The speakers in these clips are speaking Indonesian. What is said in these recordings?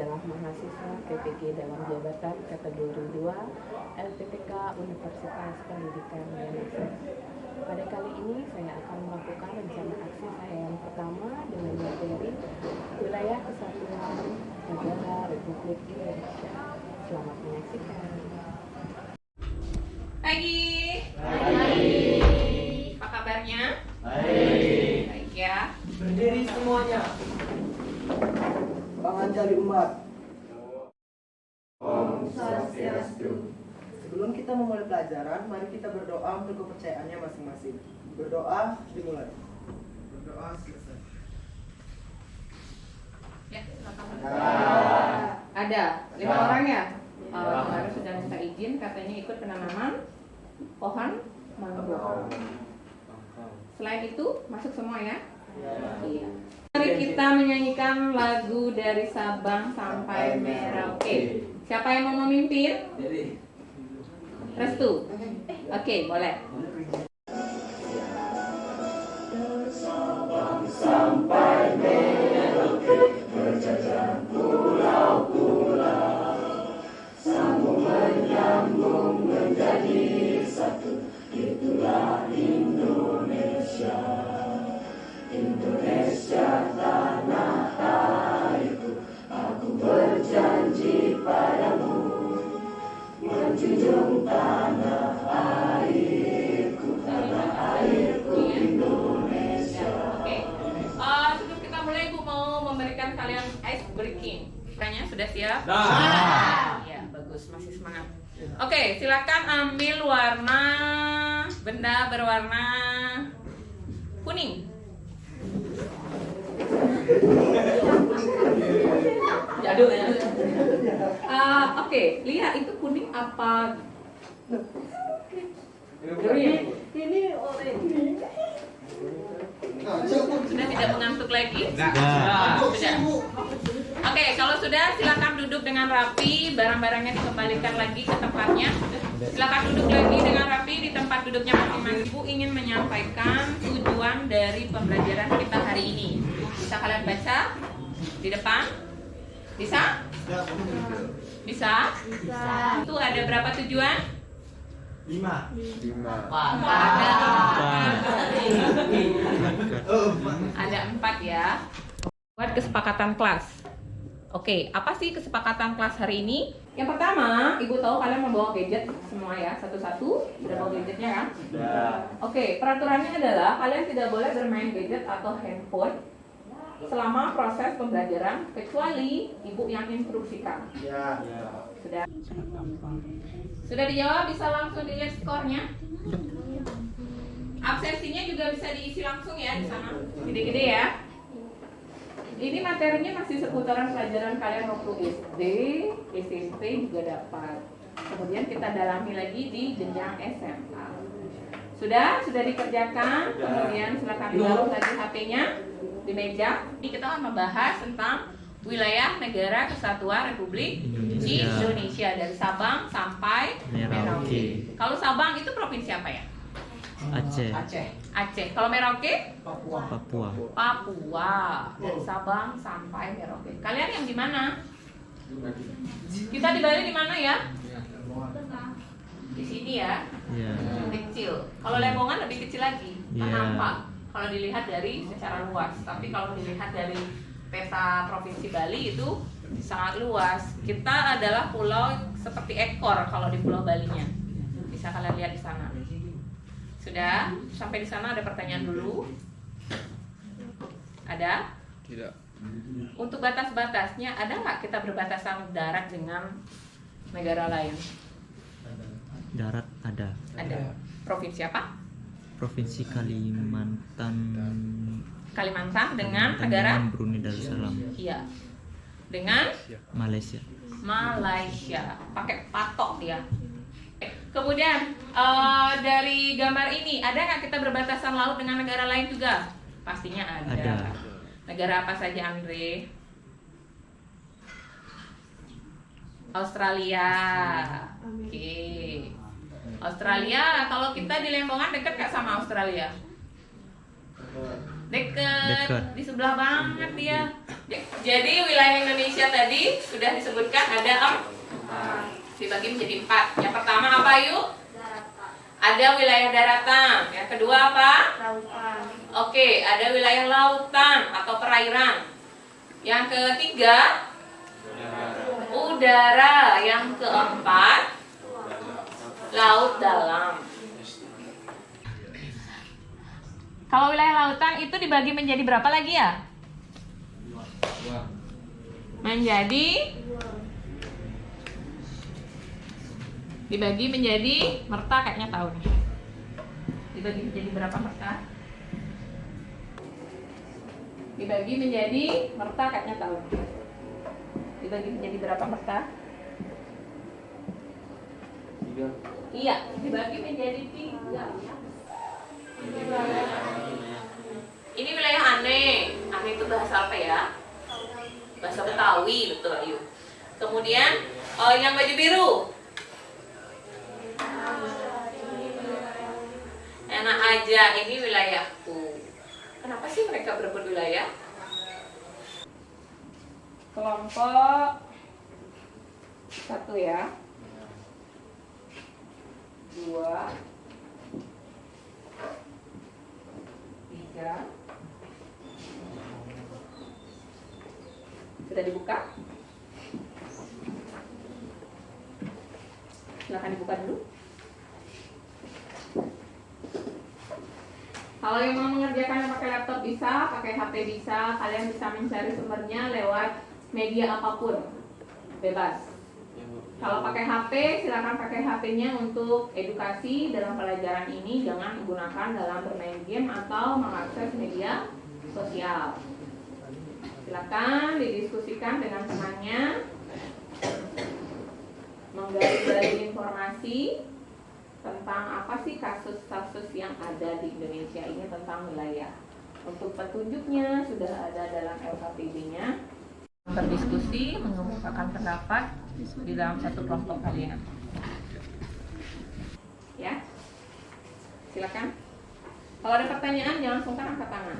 adalah mahasiswa PPG dalam jabatan kategori 2 LPTK Universitas Pendidikan Indonesia. Pada kali ini saya akan melakukan rencana aksi saya yang pertama dengan materi Wilayah Kesatuan Negara Republik Indonesia. Selamat menyaksikan. Pagi. Apa kabarnya? Baik ya. Berdiri semuanya. Pangan cari umat. Om Swastiastu. Sebelum kita memulai pelajaran, mari kita berdoa untuk kepercayaannya masing-masing. Berdoa dimulai. Berdoa selesai. Ya, silakan. Ada 5 orang ya? Kemarin sudah minta izin, katanya ikut penanaman pohon mangrove. Selain itu, masuk semua ya? Iya. Mari kita menyanyikan lagu dari Sabang sampai Merauke. Siapa yang mau memimpin? Restu? Oke, boleh. Sabang sampai Merauke, berjajar pulau-pulau, sambung menyambung menjadi satu, itulah Indonesia. Indonesia tanah airku, aku berjanji padamu, menjunjung tanah airku Indonesia. Oke. Sebelum kita mulai, Bu mau memberikan kalian ice breaking. Bukannya sudah siap? Ya, bagus, masih semangat. Oke, silakan ambil warna benda berwarna kuning. Jadul ya. Oke, lihat itu kuning apa? Ini orange. Sudah tidak mengantuk lagi? Sudah. Oke, kalau sudah silakan duduk dengan rapi, barang-barangnya dikembalikan lagi ke tempatnya. Silakan duduk lagi dengan rapi di tempat duduknya masing-masing. Ibu ingin menyampaikan tujuan dari pembelajaran kita hari ini. Bisa kalian baca di depan? Bisa? Bisa? Itu ada berapa tujuan? 5. Ada 4 ya. Buat kesepakatan kelas. Oke, apa sih kesepakatan kelas hari ini? Yang pertama, Ibu tahu kalian membawa gadget semua ya, satu-satu. Sudah bawa gadgetnya kan? Oke, peraturannya adalah kalian tidak boleh bermain gadget atau handphone selama proses pembelajaran, kecuali Ibu yang instruksikan. Sudah? Sudah dijawab, bisa langsung dilihat skornya. Absensinya juga bisa diisi langsung ya di sana. Gede-gede ya. Ini materinya masih seputaran pelajaran kalian waktu SD, SMP juga dapat. Kemudian kita dalami lagi di jenjang SMA. Sudah dikerjakan. Kemudian silakan taruh lagi HP-nya di meja. Ini kita akan membahas tentang wilayah negara kesatuan Republik Indonesia dari Sabang sampai Merauke. Kalau Sabang itu provinsi apa ya? Aceh. Kalau Merauke? Papua. Dari Sabang sampai Merauke. Kalian yang di mana? Kita di Bali di mana ya? Di sini ya. Kecil. Kalau Lembongan lebih kecil lagi. Nampak. Kalau dilihat dari secara luas. Tapi kalau dilihat dari peta provinsi Bali itu sangat luas. Kita adalah pulau seperti ekor kalau di Pulau Balinya. Bisa kalian lihat di sana. Sudah? Sampai di sana ada pertanyaan dulu? Ada? Tidak. Untuk batas-batasnya, ada nggak kita berbatasan darat dengan negara lain? Darat ada. Ada. Provinsi apa? Provinsi Kalimantan Dengan negara? Brunei Darussalam. Iya. Dengan? Malaysia. Pakai patok dia. Kemudian dari gambar ini ada nggak kita berbatasan laut dengan negara lain juga? Pastinya ada. Negara apa saja, Andre? Australia. Oke. Australia, kalau kita di Lembongan dekat nggak sama Australia? Deket. Di sebelah banget dia. Jadi wilayah Indonesia tadi sudah disebutkan ada dibagi menjadi 4. Yang pertama apa yuk? Ada wilayah daratan. Yang kedua apa? Lautan. Oke, ada wilayah lautan atau perairan. Yang ketiga udara. Yang keempat laut dalam. Kalau wilayah lautan itu dibagi menjadi berapa lagi ya? Dibagi menjadi merta, kayaknya tahu nih. Dibagi menjadi berapa merta? Dibagi menjadi merta, kayaknya tahu. Dibagi menjadi berapa merta? 3. Iya, dibagi menjadi 3 ya. Ini wilayah aneh. Aneh itu bahasa apa ya? Bahasa Betawi, betul Ayu. Kemudian yang baju biru. Enak aja, ini wilayahku. Kenapa sih mereka berebut wilayah? Kelompok 1 ya. 2 3. Sudah dibuka? Silahkan dibuka dulu. Kalau yang mau mengerjakannya pakai laptop bisa, pakai HP bisa. Kalian bisa mencari sumbernya lewat media apapun, bebas. Kalau pakai HP, silakan pakai HP-nya untuk edukasi dalam pelajaran ini. Jangan menggunakan dalam bermain game atau mengakses media sosial. Silakan didiskusikan dengan temannya, menggali informasi tentang apa sih kasus-kasus yang ada di Indonesia ini tentang wilayah. Untuk petunjuknya sudah ada dalam LKPD-nya. Berdiskusi, mengemukakan pendapat di dalam satu kelompok kalian. Ya, silakan. Kalau ada pertanyaan jangan sungkan angkat tangan.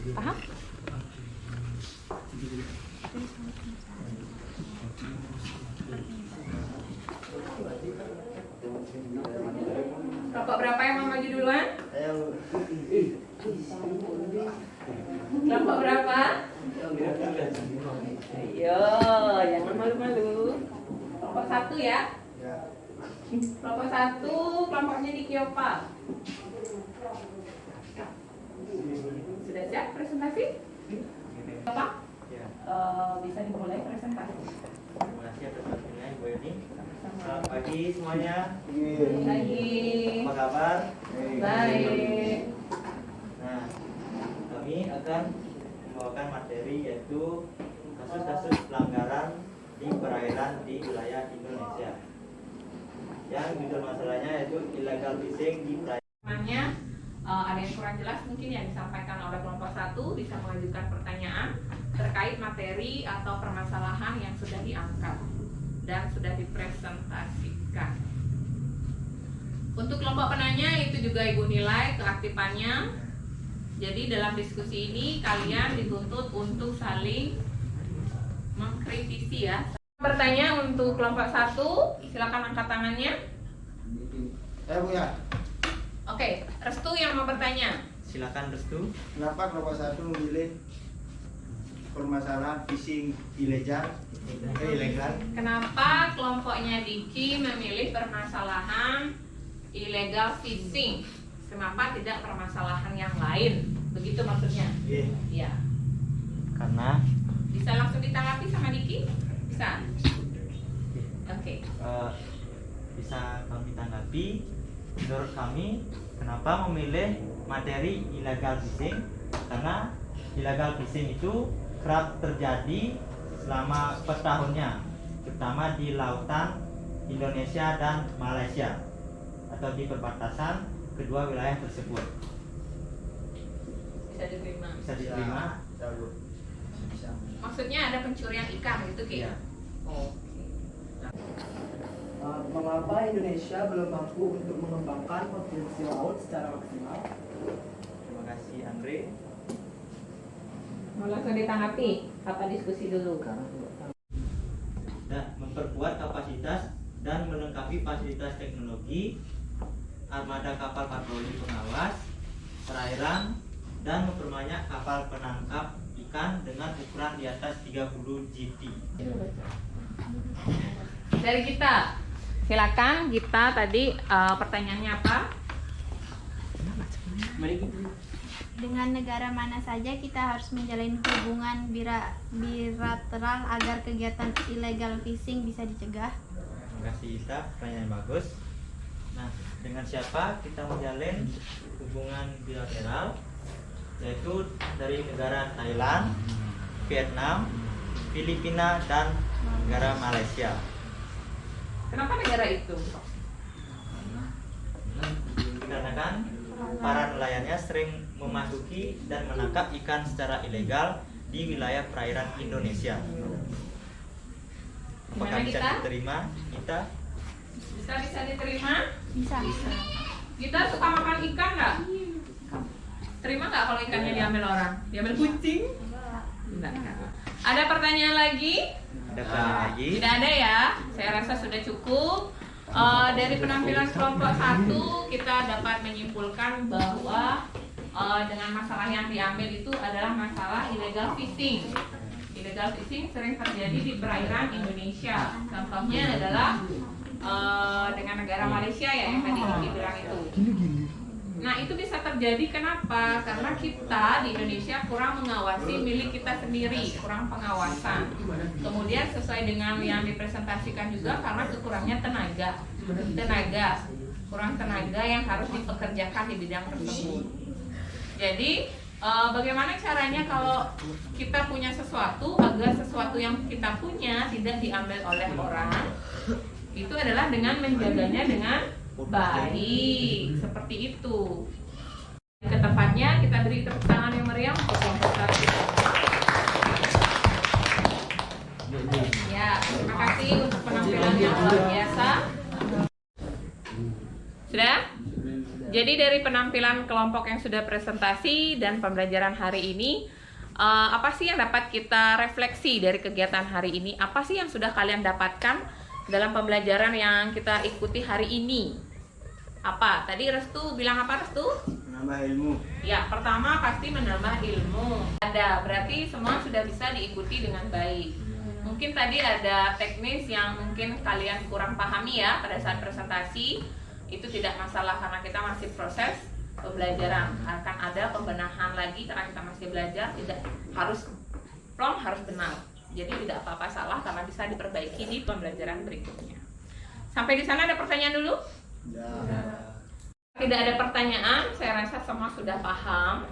Paham? Kelompok berapa yang mau maju duluan? Kelompok berapa? Ayo, jangan malu-malu. Kelompok 1 ya? Kelompok 1, kelompoknya di Kiopa. Sudah siap presentasi? Pak? Bisa dimulai presentasi. Terima kasih atas waktunya Ibu Yuni. Selamat pagi semuanya. Pagi. Apa kabar? Baik. Nah, kami akan membawakan materi yaitu kasus-kasus pelanggaran di perairan di wilayah Indonesia. Yang judul masalahnya yaitu illegal fishing di perairan. Ada yang kurang jelas mungkin yang disampaikan oleh kelompok 1 bisa mengajukan pertanyaan terkait materi atau permasalahan yang sudah diangkat dan sudah dipresentasikan. Untuk kelompok penanya itu juga Ibu nilai keaktifannya. Jadi dalam diskusi ini kalian dituntut untuk saling mengkritisi ya. Bertanya untuk kelompok 1, silakan angkat tangannya. Bu ya. Oke, Restu yang mau bertanya. Silakan Restu. Kenapa kelompok 1 memilih permasalahan fishing ilegal? Kenapa kelompoknya Diki memilih permasalahan illegal fishing? Kenapa tidak permasalahan yang lain? Begitu maksudnya? Iya. Karena Bisa langsung ditanggapi sama Diki? Bisa? Oke. bisa kami tanggapi. Menurut kami, kenapa memilih materi illegal fishing? Karena illegal fishing itu kerap terjadi selama per tahunnya, terutama di lautan Indonesia dan Malaysia atau di perbatasan kedua wilayah tersebut. Bisa diterima. Bisa diterima. Maksudnya ada pencurian ikan gitu Ki? Iya. Oke. Mengapa Indonesia belum mampu untuk mengembangkan potensi laut secara maksimal? Terima kasih Andre. Mau langsung ditanggapi? Apa diskusi dulu? Dan memperkuat kapasitas dan melengkapi fasilitas teknologi, armada kapal patroli pengawas, perairan, dan memperbanyak kapal penangkap ikan dengan ukuran di atas 30 GT. Dari kita, silakan Gita tadi pertanyaannya apa? Dengan negara mana saja kita harus menjalin hubungan bilateral agar kegiatan illegal fishing bisa dicegah? Terima kasih Gita, pertanyaan yang bagus. Nah, dengan siapa kita menjalin hubungan bilateral? Yaitu dari negara Thailand, Vietnam, Filipina, dan negara Malaysia. Kenapa negara itu? Dikarenakan para nelayannya sering memasuki dan menangkap ikan secara ilegal di wilayah perairan Indonesia. Apakah Gimana, bisa Gita? diterima, Gita? Bisa diterima? Bisa. Kita suka makan ikan nggak? Terima nggak kalau ikannya diambil orang? Diambil kucing? Enggak. Ada pertanyaan lagi? Ada pertanyaan lagi? Tidak ada ya? Saya rasa sudah cukup. Dari penampilan kelompok 1 kita dapat menyimpulkan bahwa dengan masalah yang diambil itu adalah masalah illegal fishing. Illegal fishing sering terjadi di perairan Indonesia. Contohnya adalah dengan negara Malaysia ya yang tadi Kiki bilang itu. Nah itu bisa terjadi kenapa? Karena kita di Indonesia kurang mengawasi milik kita sendiri, kurang pengawasan. Kemudian sesuai dengan yang dipresentasikan juga karena kekurangnya tenaga, kurang tenaga yang harus dipekerjakan di bidang tersebut. Jadi bagaimana caranya kalau kita punya sesuatu agar sesuatu yang kita punya tidak diambil oleh orang? Itu adalah dengan menjaganya dengan baik, seperti itu. Ke tempatnya kita beri tepuk tangan yang meriah untuk kelompok 1. Ya, terima kasih untuk penampilan yang luar biasa. Sudah? Jadi dari penampilan kelompok yang sudah presentasi dan pembelajaran hari ini, apa sih yang dapat kita refleksi dari kegiatan hari ini? Apa sih yang sudah kalian dapatkan dalam pembelajaran yang kita ikuti hari ini? Apa? Tadi Restu bilang apa Restu? Menambah ilmu. Ya, pertama pasti menambah ilmu. Ada, berarti semua sudah bisa diikuti dengan baik. Mungkin tadi ada teknis yang mungkin kalian kurang pahami ya pada saat presentasi. Itu tidak masalah karena kita masih proses pembelajaran. Akan ada pembenahan lagi karena kita masih belajar, tidak harus plong, harus benar. Jadi tidak apa-apa salah karena bisa diperbaiki di pembelajaran berikutnya. Sampai di sana ada pertanyaan dulu? Tidak ada pertanyaan, saya rasa semua sudah paham.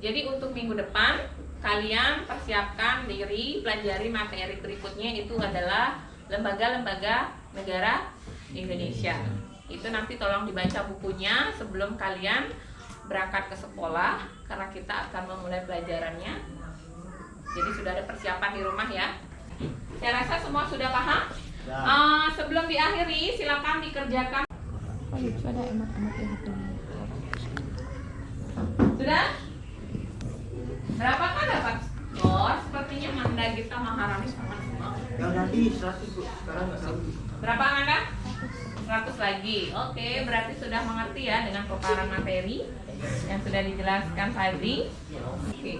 Jadi untuk minggu depan kalian persiapkan diri, pelajari materi berikutnya itu adalah lembaga-lembaga negara Indonesia. Itu nanti tolong dibaca bukunya sebelum kalian berangkat ke sekolah karena kita akan memulai pelajarannya. Jadi sudah ada persiapan di rumah ya. Saya rasa semua sudah paham. Sebelum diakhiri silakan dikerjakan. Sudah? Berapa kan dapat skor? Sepertinya Manda Gita Maharani sama semua. Yang tadi 100 Bu, sekarang nggak 100. Berapa Manda? 100 lagi. Oke, berarti sudah mengerti ya dengan paparan materi yang sudah dijelaskan tadi. Oke.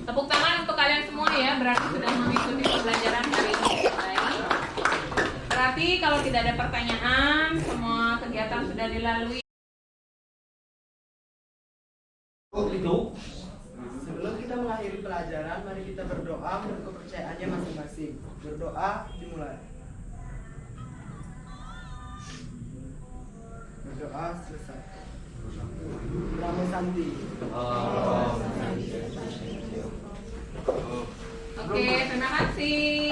Tepuk tangan untuk kalian semua ya, berarti sudah mengikuti pembelajaran hari ini. Baik. Berarti kalau tidak ada pertanyaan, semua kegiatan sudah dilalui. Sebelum kita mengakhiri pelajaran, mari kita berdoa menurut kepercayaannya masing-masing. Berdoa dimulai. Berdoa selesai. Namo Santi. Oke, terima kasih.